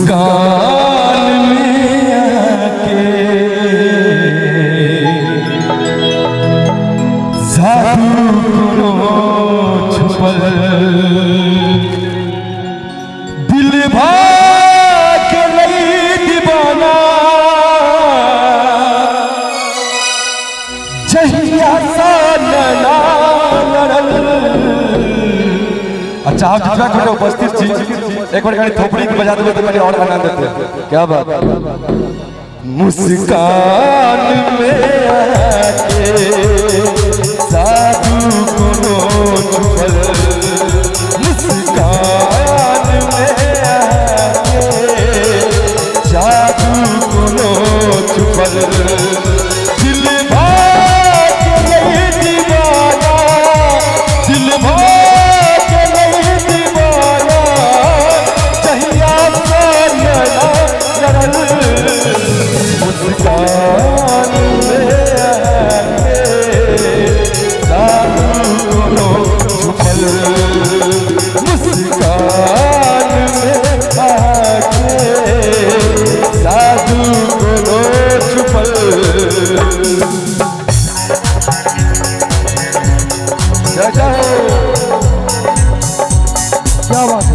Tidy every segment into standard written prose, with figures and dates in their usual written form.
मुस्कान में आके जादू को छुपल दिल भाग नहीं दीवाना जहिया सा नला अच्छा आप जितना खड़े उपस्थित थी एक बार गाड़ी थोपड़ी की बजा देते तो मैंने और आनंद देते क्या बात मुस्कान में आके जादू को छुपल मुस्कान में आके जादू को छुपल दिल भाग नहीं दीवाना दिल भाग मुस्कान में आके जादू को छुपल मुस्कान में आके जादू को छुपल क्या बात है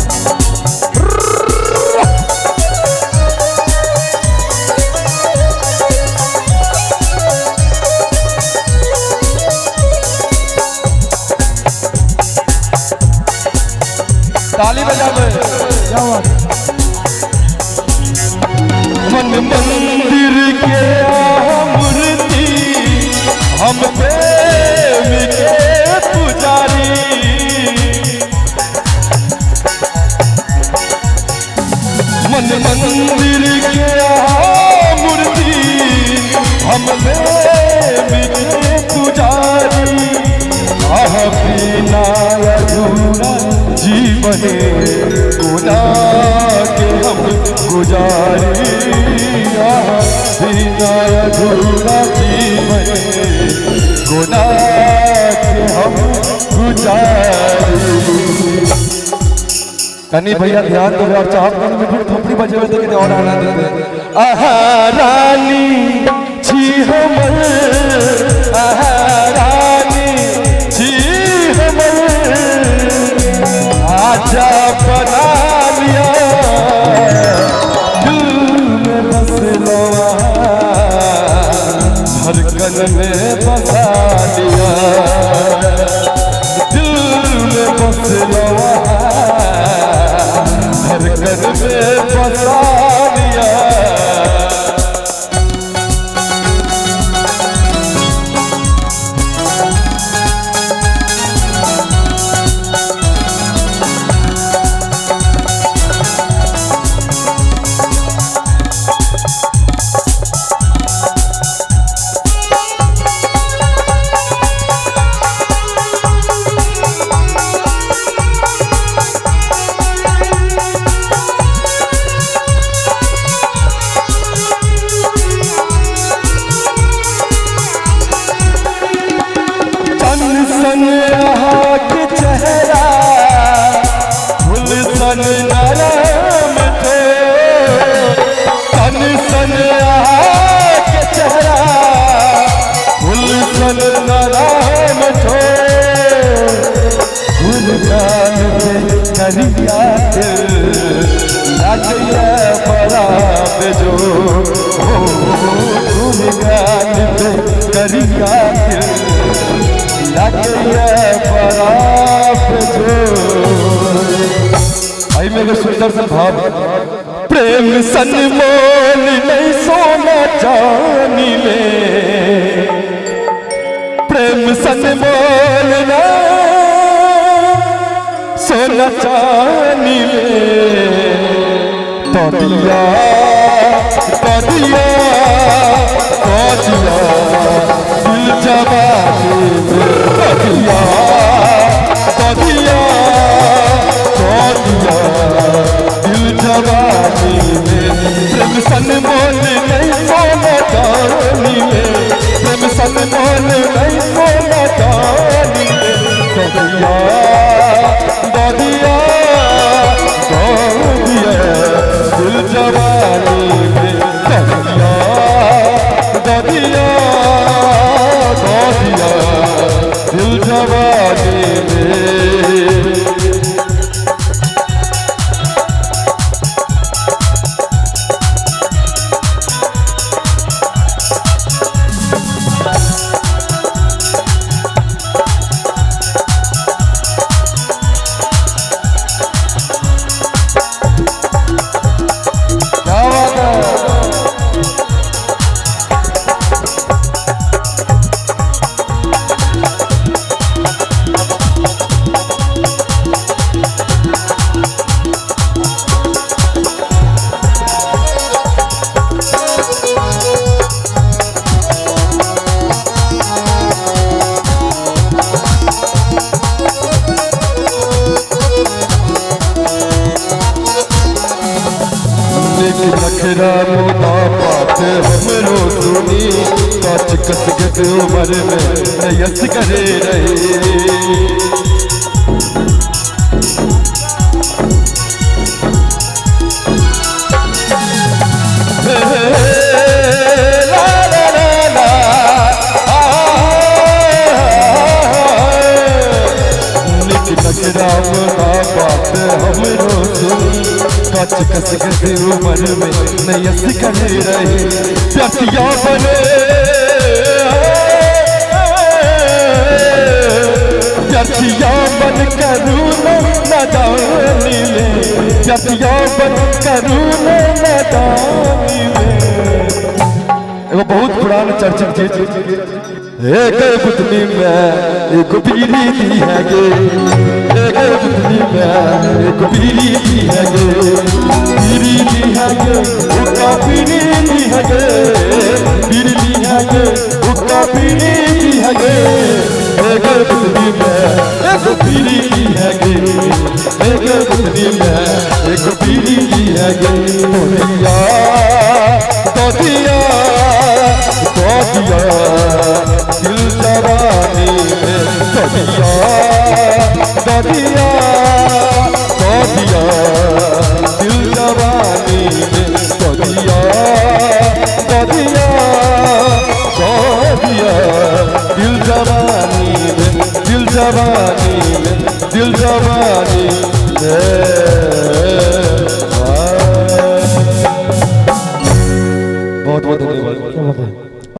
ताली बजा दे क्या बात मन मंदिर के मूर्ति हम प्रेम के पुजारी मन मंदिर के मूर्ति हम प्रेम के पुजारी आह बिना अधूरा जीवन गुना के हम गुजारी बिना अधूरा जीवन गुना के हम गुजारी कनी भैया ध्यान दो और चाहत में फिर थोपड़ी बजे हुए तो और आनंद देते आहा रानी छी हमर आहा रानी छी हमर आजा बना लिया दिल में बस लो धड़कन में बसा लिया दिल में बस लो धड़कन में बसा लिया सन के चेहरा फूल सन नरम थे तन सन के चेहरा फूल सन नरम थे फूल गान पे करिया दिल लागिया बड़ा बेजो फूल गान पे करिया दिल आई मेरे सुंदर सा भाव प्रेम सन मोल नहीं सोना चांदी में प्रेम सन मोल ना सोना चांदी में तो दिया दिल जवानी में दिया दिल जवानी में प्रेम सन मोल नहीं सोना चांदी में प्रेम सन मोल नहीं सोना चांदी में दिया नखरा मोदा बात हमरो सुनी काच कस गद उमर में नयस करे रहे राम बात हमरो सुनी काच कस गद उमर में नयस करे रहे प्यासिया बने प्यासिया बन करूँ न जानी में प्यासिया बन करूँ न जानी में एगो बहुत पुराना चर्चित चीज एक पुतली में एक पीरी दी है गे एक पुतली में एक पीरी दी है गे पीरी दी है गे उसका पीरी दी है गे पीरी दी है गे उसका पीरी दी है गे एक पुतली में एक पीरी दी है गे एक पुतली में एक पीरी दी है गे तो दिया दिल जवानी में तो दिया